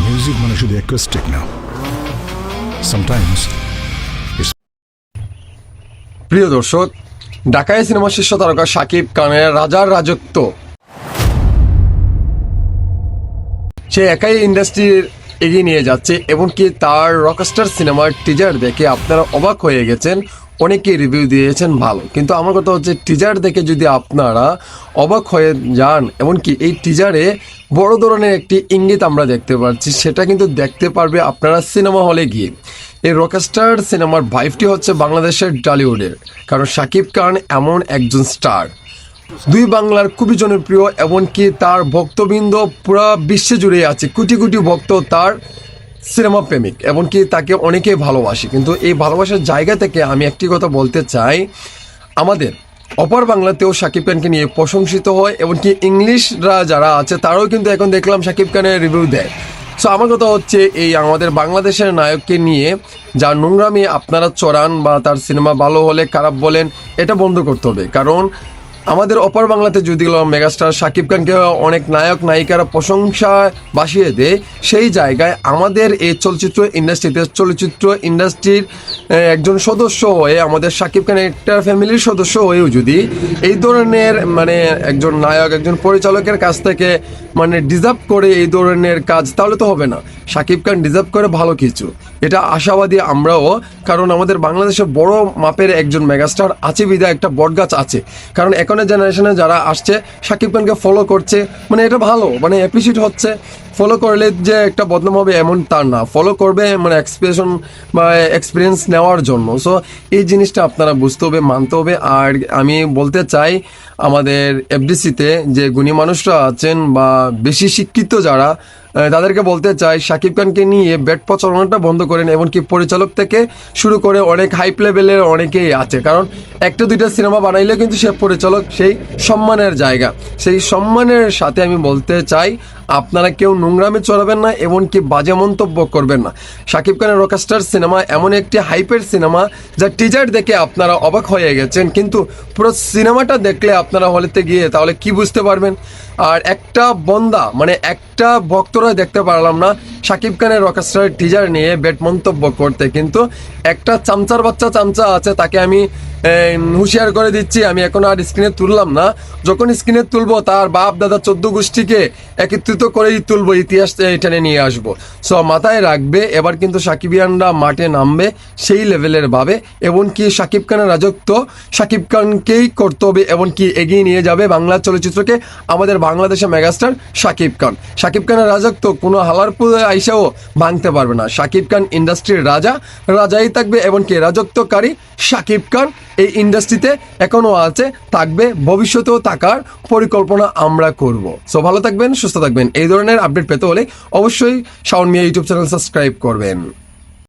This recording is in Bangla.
মিউজিক মানে শুধু অ্যাকোস্টিক না, সামটাইমস। প্রিয় দর্শক, ঢাকায় সিনেমা শীর্ষ তারকা শাকিব খানের রাজার রাজত্ব, সে একাই ইন্ডাস্ট্রির এগিয়ে নিয়ে যাচ্ছে। এমনকি তার রকস্টার সিনেমার টিজার দেখে আপনারা অবাক হয়ে গেছেন, অনেকে রিভিউ দিয়েছেন ভালো, কিন্তু আমার কথা হচ্ছে টিজার দেখে যদি আপনারা অবাক হয়ে যান, এমনকি এই টিজারে বড় ধরনের একটি ইঙ্গিত আমরা দেখতে পাচ্ছি, সেটা কিন্তু দেখতে পারবে আপনারা সিনেমা হলে গিয়ে। এই রকস্টার সিনেমার ভাইভটি হচ্ছে বাংলাদেশের টলিউডের, কারণ শাকিব খান এমন একজন স্টার, দুই বাংলার খুবই জনপ্রিয়, এমনকি তার ভক্তবৃন্দ পুরো বিশ্বে জুড়ে আছে, কোটি কোটি ভক্ত তার সিনেমা প্রেমিক, এমনকি তাকে অনেকেই ভালোবাসে। কিন্তু এই ভালোবাসার জায়গা থেকে আমি একটি কথা বলতে চাই, আমাদের অপার বাংলাতেও শাকিব খানকে নিয়ে প্রশংসিত হয়, এমনকি ইংলিশরা যারা আছে তারাও কিন্তু এখন দেখলাম শাকিব খানের রিভিউ দেয়। সো আমার কথা হচ্ছে, এই আমাদের বাংলাদেশের নায়ককে নিয়ে যা নোংরামি আপনারা চড়ান বা তার সিনেমা ভালো হলে খারাপ বলেন, এটা বন্ধ করতে হবে। কারণ আমাদের অপার বাংলাতে যদি মেগাস্টার শাকিব খানকে অনেক নায়ক নায়িকারা প্রশংসা বাসিয়ে দেয়, সেই জায়গায় আমাদের এই চলচ্চিত্র ইন্ডাস্ট্রির একজন সদস্য হয়ে, আমাদের শাকিব খানের একটা ফ্যামিলির সদস্য হয়েও যদি এই ধরনের একজন নায়ক একজন পরিচালকের কাছ থেকে ডিজার্ভ করে এই ধরনের কাজ, তাহলে তো হবে না। শাকিব খান ডিজার্ভ করে ভালো কিছু, এটা আশাবাদী আমরাও। কারণ আমাদের বাংলাদেশে বড় মাপের একজন মেগাস্টার আছে বিধায় একটা বটগাছ আছে। কারণ এখনের জেনারেশনে যারা আসছে শাকিব খানকে ফলো করছে, এটা ভালো, অ্যাপ্রিসিয়েট হচ্ছে। ফলো করলে যে একটা বদনাম হবে এমন তার না, ফলো করবে এক্সপ্রেশন বা এক্সপিরিয়েন্স নেওয়ার জন্য। সো এই জিনিসটা আপনারা বুঝতে হবে, মানতে হবে। আর আমি বলতে চাই, আমাদের এফডিসিতে যে গুণী মানুষরা আছেন বা বেশি শিক্ষিত যারা, তাদেরকে বলতে চাই শাকিব খানকে নিয়ে ব্যাট প্রচারণাটা বন্ধ করেন। এমনকি পরিচালক থেকে শুরু করে অনেক হাইপ লেভেলের অনেকেই আছে, কারণ একটা দুইটা সিনেমা বানাইলে কিন্তু সে পরিচালক, সেই সম্মানের জায়গা, সেই সম্মানের সাথে আমি বলতে চাই আপনারা কেউ নোংরামে চড়াবেন না, এমনকি বাজে মন্তব্য করবেন না। শাকিব খানের রকস্টার সিনেমা এমন একটি হাইপের সিনেমা, যা টিজার দেখে আপনারা অবাক হয়ে গেছেন, কিন্তু পুরো সিনেমাটা দেখলে আপনারা হলেতে গিয়ে তাহলে কি বুঝতে পারবেন। আর একটা বন্দা একটা ভক্তরা দেখতে পারলাম না শাকিব খানের রকস্টার টিজার নিয়ে ব্যাড মন্তব্য করতে, কিন্তু একটা চামচার বাচ্চা চামচা আছে, তাকে আমি হুঁশিয়ার করে দিচ্ছি, আমি এখন আর স্ক্রিনে তুললাম না, যখন স্ক্রিনে তুলবো তার বাপ দাদা 14 গোষ্ঠীকে একত্রিত করেই তুলবো, ইতিহাস এখানে নিয়ে আসবো। সো মাথায় রাখবে, এবার কিন্তু সাকিবিয়ানরা মাঠে নামবে সেই লেভেলের ভাবে, এমনকি শাকিব খানের রাজত্ব শাকিব খানকেই করতে হবে, এমনকি এগিয়ে নিয়ে যাবে বাংলা চলচ্চিত্রকে আমাদের বাংলাদেশের মেগাস্টার শাকিব খান। শাকিব খানের রাজত্ব কোনো হালারপুর আইসাও ভাঙতে পারবে না। শাকিব খান ইন্ডাস্ট্রির রাজাই থাকবে, এমনকি রাজত্বকারী শাকিব খান এই ইন্ডাস্ট্রিতে এখনো আছে, থাকবে, ভবিষ্যতেও থাকার পরিকল্পনা আমরা করব। সো ভালো থাকবেন, সুস্থ থাকবেন। এই ধরনের আপডেট পেতে হলে অবশ্যই শাওন মিয়া ইউটিউব চ্যানেল সাবস্ক্রাইব করবেন।